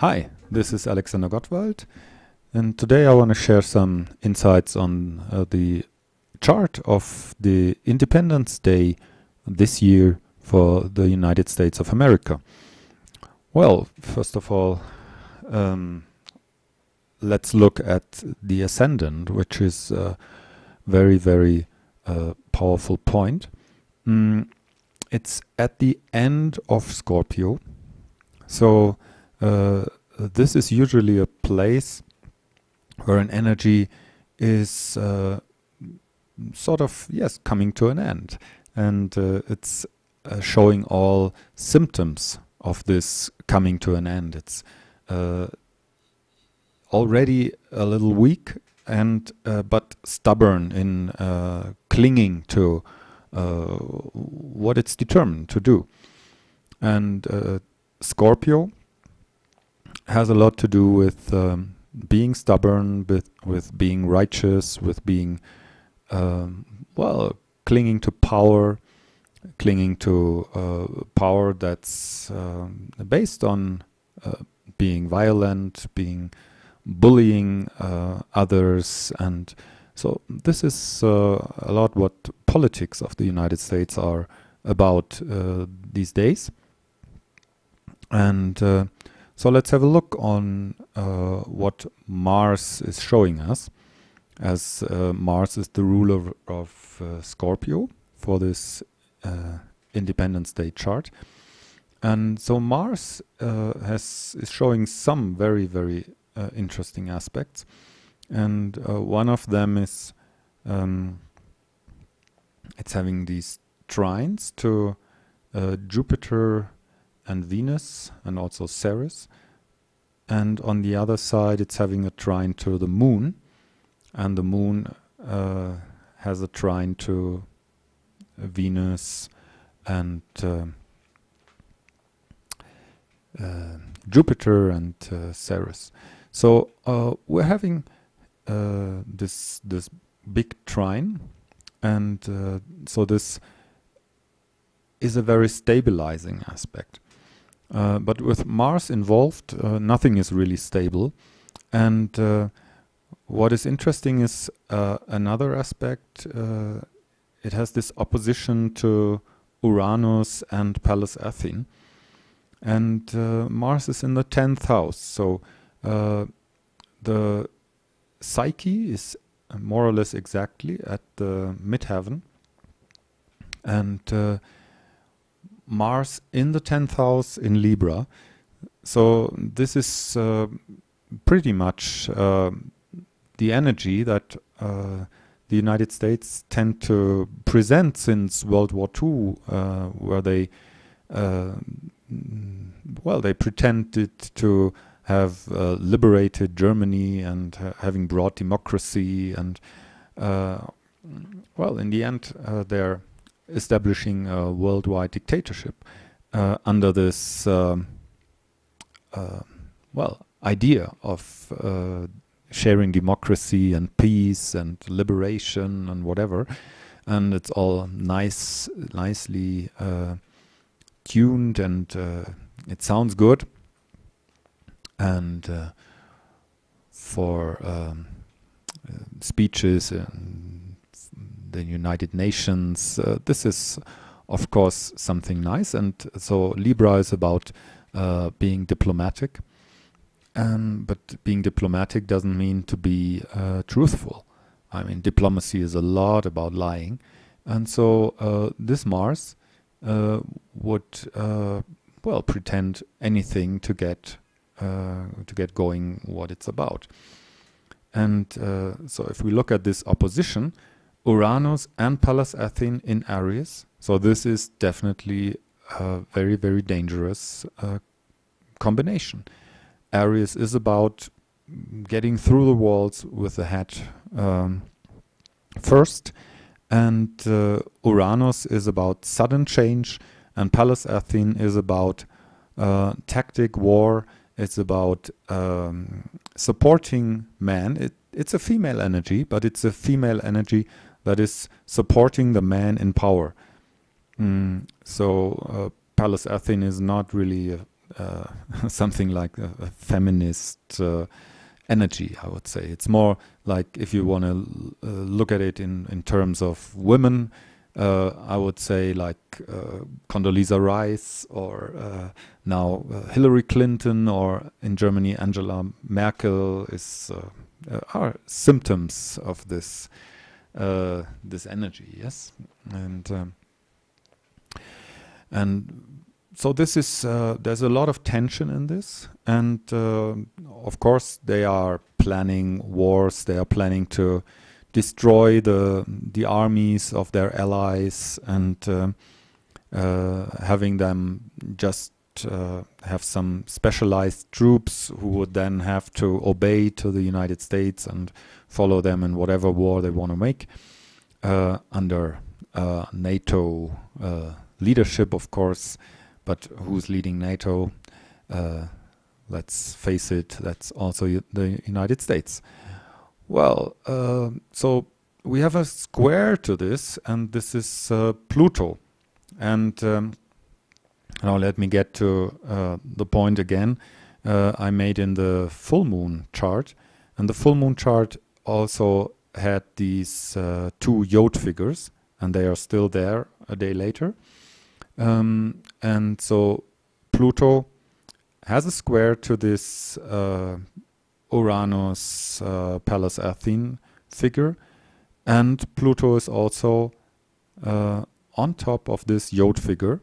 Hi, this is Alexander Gottwald, and today I want to share some insights on the chart of the Independence Day this year for the United States of America. Well, first of all, let's look at the ascendant, which is a very powerful point. It's at the end of Scorpio, so this is usually a place where an energy is sort of, coming to an end. And it's showing all symptoms of this coming to an end. It's already a little weak and but stubborn in clinging to what it's determined to do. And Scorpio has a lot to do with being stubborn, with being righteous, with being, clinging to power, clinging to power that's based on being violent, being bullying others. And so this is a lot what politics of the United States are about these days. And so let's have a look on what Mars is showing us, as Mars is the ruler of Scorpio for this Independence Day chart. And so Mars is showing some very interesting aspects. And one of them is it's having these trines to Jupiter and Venus, and also Ceres. And on the other side it's having a trine to the Moon, and the Moon has a trine to Venus and Jupiter and Ceres. So we're having this big trine, and so this is a very stabilizing aspect. But with Mars involved, nothing is really stable. And what is interesting is another aspect. It has this opposition to Uranus and Pallas Athene. And Mars is in the 10th house. So the psyche is more or less exactly at the midheaven. And Mars in the 10th house in Libra. So this is pretty much the energy that the United States tend to present since World War II, where they pretended to have liberated Germany and having brought democracy, and in the end they're establishing a worldwide dictatorship under this idea of sharing democracy and peace and liberation and whatever. And it's all nicely tuned, and it sounds good. And for speeches in the United Nations, this is of course something nice. And so Libra is about being diplomatic, but being diplomatic doesn't mean to be truthful. I mean, diplomacy is a lot about lying. And so this Mars would pretend anything to get going what it's about. And so if we look at this opposition, Uranus and Pallas Athene in Aries, so this is definitely a very dangerous combination. Aries is about getting through the walls with the head first, and Uranus is about sudden change, and Pallas Athene is about tactic, war. It's about supporting man. It's a female energy, but it's a female energy that is supporting the man in power. So Pallas Athene is not really something like a feminist energy, I would say. It's more like, if you want to look at it in terms of women, I would say like Condoleezza Rice, or now Hillary Clinton, or in Germany Angela Merkel are symptoms of this this energy, yes, and so this is there's a lot of tension in this, and of course they are planning wars. They are planning to destroy the armies of their allies, and having them just have some specialized troops who would then have to obey to the United States and follow them in whatever war they want to make, under NATO leadership, of course. But who's leading NATO? Let's face it, that's also the United States. Well, so we have a square to this, and this is Pluto. And now let me get to the point again I made in the full moon chart. And the full moon chart also had these two yod figures, and they are still there a day later. And so Pluto has a square to this Uranus, Pallas Athene figure, and Pluto is also on top of this yod figure,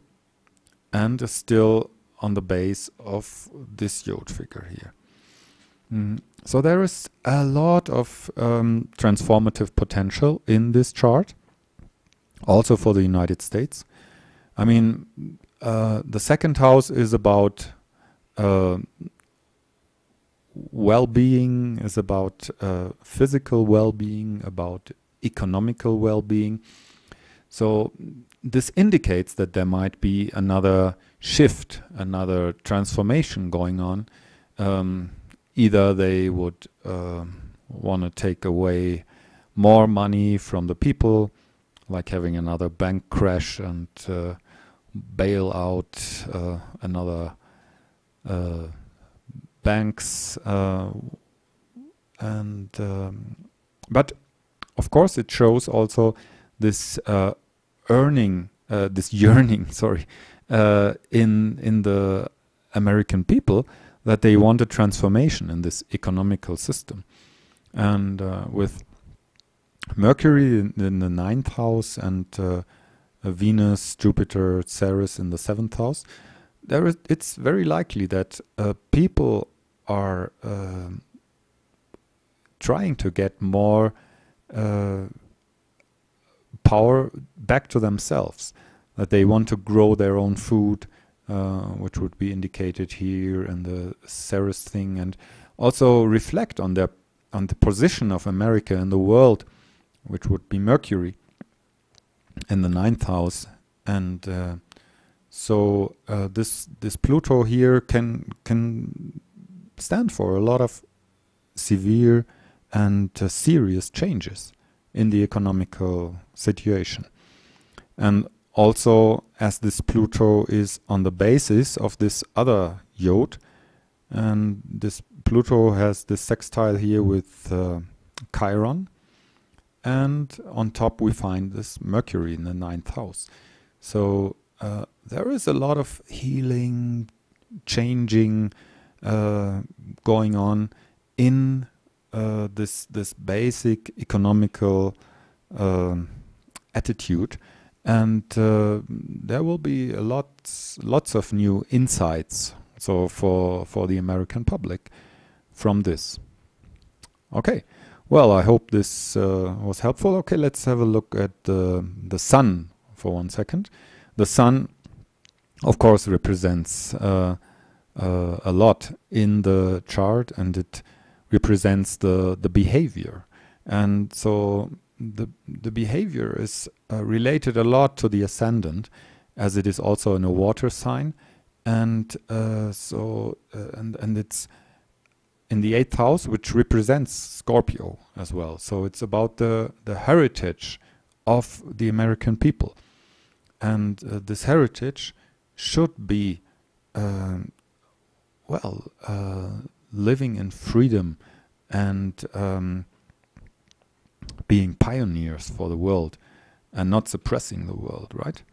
and is still on the base of this yod figure here. So there is a lot of transformative potential in this chart, also for the United States. I mean, the second house is about well-being, is about physical well-being, about economical well-being. So this indicates that there might be another shift, another transformation going on. Either they would want to take away more money from the people, like having another bank crash and bail out another banks, but of course it shows also this this yearning, sorry, in the American people, that they want a transformation in this economical system. And with Mercury in the 9th house, and Venus, Jupiter, Ceres in the 7th house, it's very likely that people are trying to get more power back to themselves, that they want to grow their own food, which would be indicated here in the Ceres thing, and also reflect on the position of America in the world, which would be Mercury in the 9th house. And so this Pluto here can stand for a lot of severe and serious changes in the economical situation. And also, as this Pluto is on the basis of this other yod, and this Pluto has this sextile here with Chiron, and on top we find this Mercury in the 9th house. So there is a lot of healing, changing going on in this basic economical attitude, and there will be lots of new insights, so for the American public from this. Okay, well, I hope this was helpful. Okay, let's have a look at the Sun for 1 second. The Sun, of course, represents a lot in the chart, and it represents the behavior. And so the behavior is related a lot to the ascendant, as it is also in a water sign, and and it's in the 8th house, which represents Scorpio as well. So it's about the heritage of the American people, and this heritage should be well, living in freedom and being pioneers for the world and not suppressing the world, right?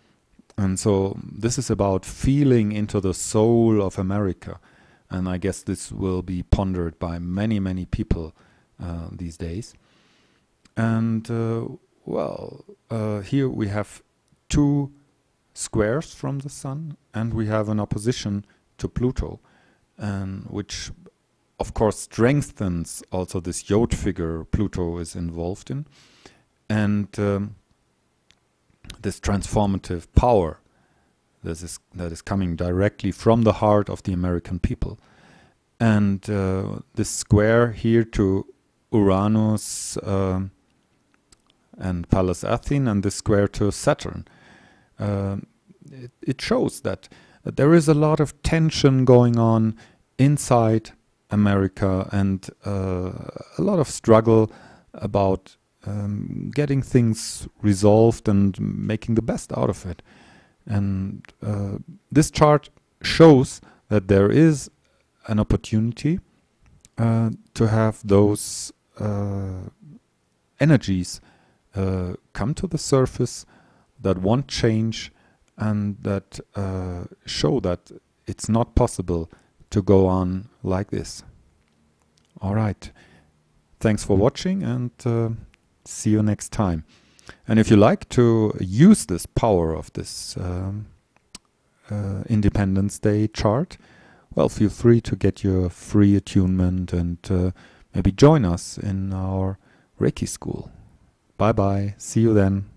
And so this is about feeling into the soul of America. And I guess this will be pondered by many, many people these days. And here we have two squares from the sun, and we have an opposition to Pluto, which of course strengthens also this yod-figure Pluto is involved in, and this transformative power that is coming directly from the heart of the American people. And this square here to Uranus and Pallas Athene, and this square to Saturn, it shows that there is a lot of tension going on inside America, and a lot of struggle about getting things resolved and making the best out of it. And this chart shows that there is an opportunity to have those energies come to the surface that want change, and that show that it's not possible to go on like this. All right. Thanks for watching, and see you next time. And if you like to use this power of this Independence Day chart, well, feel free to get your free attunement and maybe join us in our Reiki school. Bye bye. See you then.